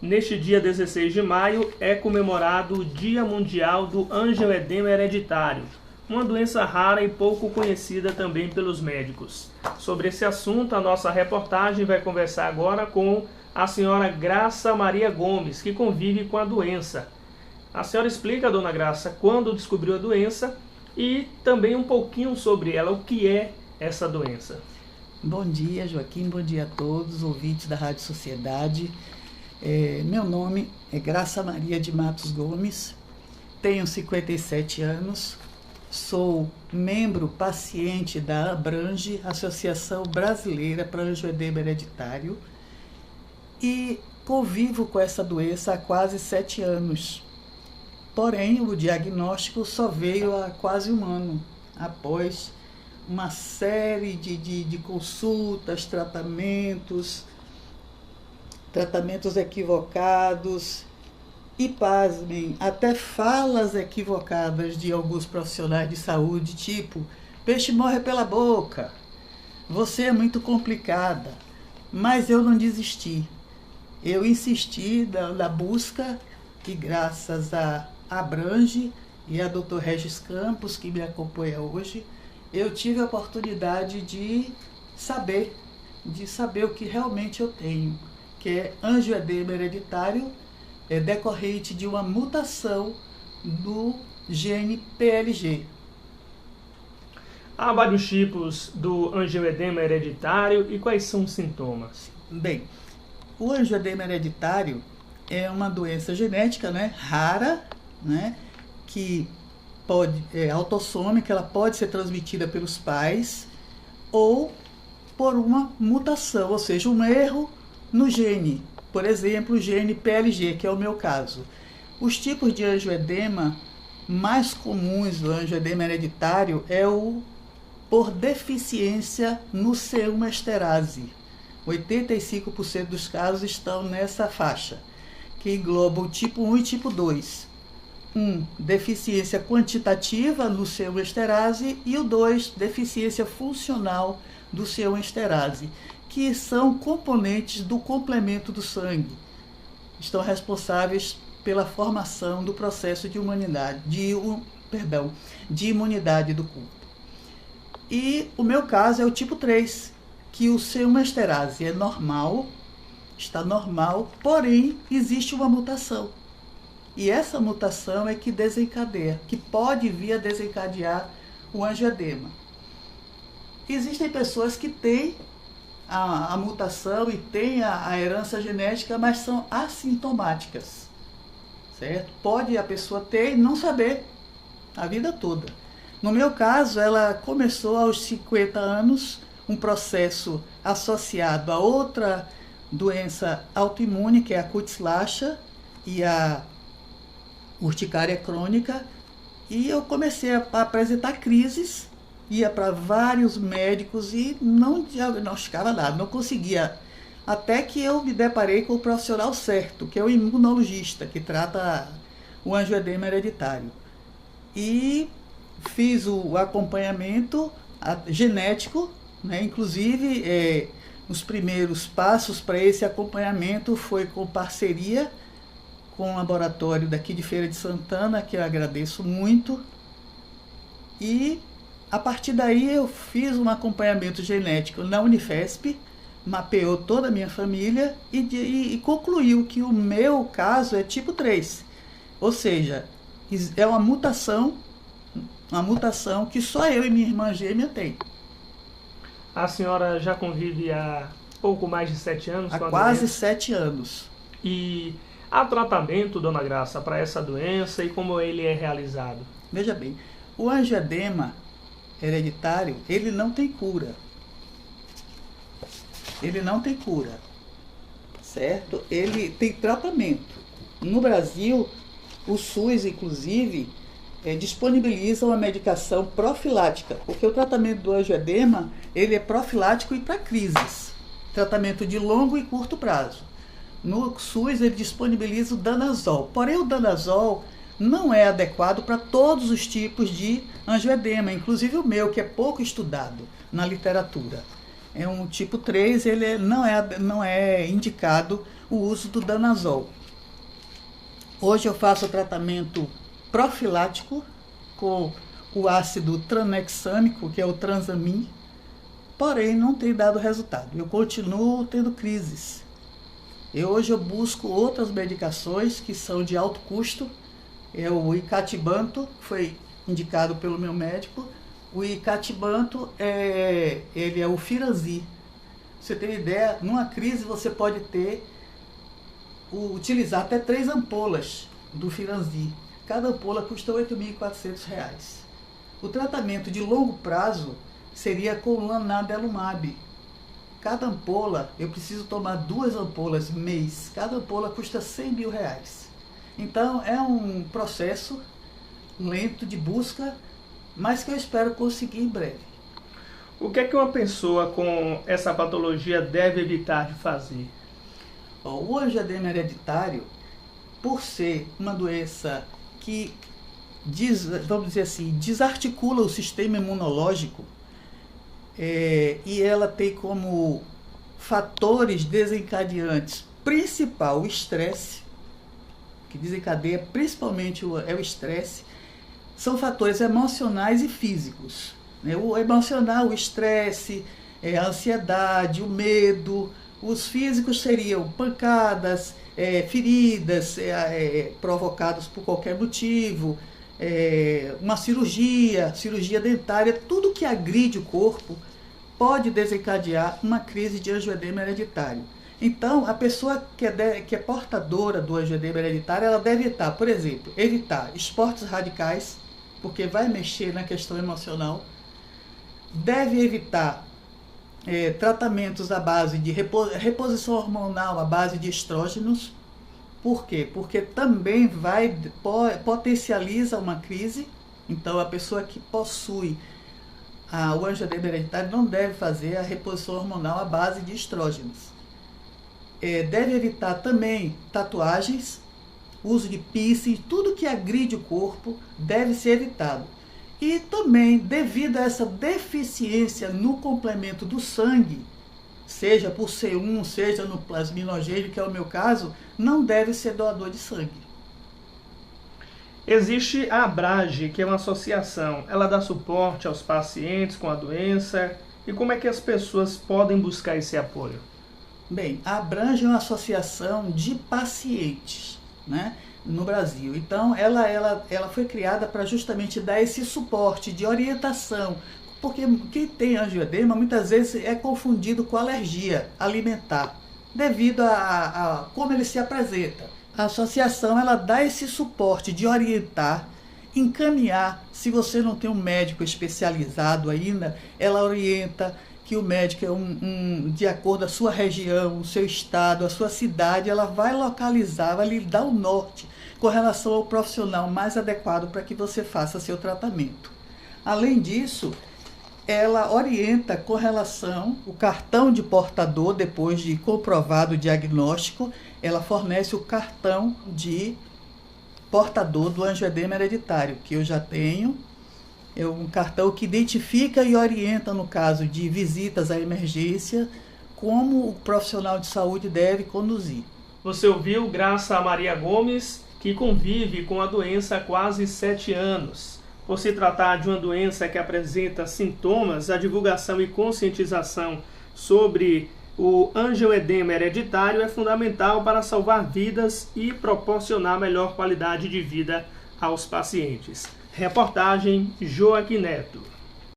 Neste dia 16 de maio é comemorado o Dia Mundial do Angioedema Hereditário, uma doença rara e pouco conhecida também pelos médicos. Sobre esse assunto, a nossa reportagem vai conversar agora com a senhora Graça Maria Gomes, que convive com a doença. A senhora explica, dona Graça, quando descobriu a doença e também um pouquinho sobre ela, o que é essa doença. Bom dia, Joaquim, bom dia a todos, ouvintes da Rádio Sociedade. Meu nome é Graça Maria de Matos Gomes, tenho 57 anos, sou membro paciente da ABRANGE, Associação Brasileira para Angioedema Hereditário, e convivo com essa doença há quase 7 anos. Porém, o diagnóstico só veio há quase um ano, após uma série de consultas, tratamentos equivocados e, pasmem, até falas equivocadas de alguns profissionais de saúde, tipo, peixe morre pela boca, você é muito complicada. Mas eu não desisti, eu insisti na busca e graças a ABRANGE e a Dr. Regis Campos, que me acompanha hoje, eu tive a oportunidade de saber o que realmente eu tenho, que é angioedema hereditário, decorrente de uma mutação do gene PLG. Há vários tipos do angioedema hereditário e quais são os sintomas? Bem, o angioedema hereditário é uma doença genética, rara, que autossômica, ela pode ser transmitida pelos pais ou por uma mutação, ou seja, um erro no gene, por exemplo, o gene PLG, que é o meu caso. Os tipos de angioedema mais comuns do angioedema hereditário é o por deficiência no C1 esterase. 85% dos casos estão nessa faixa, que engloba o tipo 1 e tipo 2. Deficiência quantitativa no C1 esterase e o 2, deficiência funcional do C1 esterase, que são componentes do complemento do sangue. Estão responsáveis pela formação do processo de imunidade do corpo. E o meu caso é o tipo 3, que o C1 esterase é normal, está normal, porém existe uma mutação. E essa mutação é que desencadeia, que pode vir a desencadear o angioedema. Existem pessoas que têm a mutação e têm a herança genética, mas são assintomáticas, certo? Pode a pessoa ter e não saber a vida toda. No meu caso, ela começou aos 50 anos, um processo associado a outra doença autoimune, que é a Kutzlacha e a urticária crônica, e eu comecei a apresentar crises, ia para vários médicos e não diagnosticava nada, não conseguia, até que eu me deparei com o profissional certo, que é o imunologista, que trata o angioedema hereditário. E fiz o acompanhamento genético, inclusive os primeiros passos para esse acompanhamento foi com parceria com um laboratório daqui de Feira de Santana, que eu agradeço muito, e a partir daí eu fiz um acompanhamento genético na Unifesp, mapeou toda a minha família e concluiu que o meu caso é tipo 3, ou seja, é uma mutação que só eu e minha irmã gêmea tem. A senhora já convive há pouco mais de 7 anos? Há quase 7 anos. E há tratamento, dona Graça, para essa doença e como ele é realizado? Veja bem, o angioedema hereditário, ele não tem cura. Ele não tem cura, certo? Ele tem tratamento. No Brasil, o SUS, inclusive, disponibiliza uma medicação profilática, porque o tratamento do angioedema, ele é profilático e para crises, tratamento de longo e curto prazo. No SUS, ele disponibiliza o danazol, porém o danazol não é adequado para todos os tipos de angioedema, inclusive o meu, que é pouco estudado na literatura. É um tipo 3, ele não é indicado o uso do danazol. Hoje eu faço o tratamento profilático com o ácido tranexâmico, que é o Transamin, porém não tem dado resultado. Eu continuo tendo crises. Hoje eu busco outras medicações que são de alto custo. É o icatibanto, que foi indicado pelo meu médico. O icatibanto ele é o Firazyr. Você tem ideia, numa crise você pode utilizar até 3 ampolas do Firazyr. Cada ampola custa R$ 8.400. O tratamento de longo prazo seria com o lanadelumab. Cada ampola, eu preciso tomar 2 ampolas mês. Cada ampola custa R$ 100.000. Então é um processo lento de busca, mas que eu espero conseguir em breve. O que é que uma pessoa com essa patologia deve evitar de fazer? O angioedema hereditário, por ser uma doença que, vamos dizer assim, desarticula o sistema imunológico, e ela tem como fatores desencadeantes principal o estresse, que desencadeia principalmente o estresse, são fatores emocionais e físicos. O emocional, o estresse, a ansiedade, o medo. Os físicos seriam pancadas, feridas provocadas por qualquer motivo, uma cirurgia dentária, tudo que agride o corpo pode desencadear uma crise de angioedema hereditário. Então, a pessoa que é portadora do angioedema hereditário, ela deve evitar, por exemplo, esportes radicais, porque vai mexer na questão emocional. Deve evitar tratamentos à base de reposição hormonal, à base de estrógenos. Por quê? Porque também potencializa uma crise. Então, a pessoa que possui o angioedema hereditário não deve fazer a reposição hormonal à base de estrógenos. Deve evitar também tatuagens, uso de piercing, tudo que agride o corpo deve ser evitado. E também, devido a essa deficiência no complemento do sangue, seja por C1, seja no plasminogênio, que é o meu caso, não deve ser doador de sangue. Existe a Abrage, que é uma associação. Ela dá suporte aos pacientes com a doença. E como é que as pessoas podem buscar esse apoio? Bem, a Abrage é uma associação de pacientes, né, no Brasil. Então, ela foi criada para justamente dar esse suporte de orientação, porque quem tem angioedema muitas vezes é confundido com alergia alimentar, devido a como ele se apresenta. A associação, ela dá esse suporte de orientar, encaminhar. Se você não tem um médico especializado ainda, ela orienta que o médico de acordo com a sua região, o seu estado, a sua cidade, ela vai localizar, vai lhe dar o norte com relação ao profissional mais adequado para que você faça seu tratamento. Além disso, ela orienta com relação ao cartão de portador, depois de comprovado o diagnóstico, ela fornece o cartão de portador do angioedema hereditário, que eu já tenho. É um cartão que identifica e orienta, no caso de visitas à emergência, como o profissional de saúde deve conduzir. Você ouviu Graça Maria Gomes, que convive com a doença há quase 7 anos. Por se tratar de uma doença que apresenta sintomas, a divulgação e conscientização sobre o angioedema hereditário é fundamental para salvar vidas e proporcionar melhor qualidade de vida aos pacientes. Reportagem Joaquim Neto.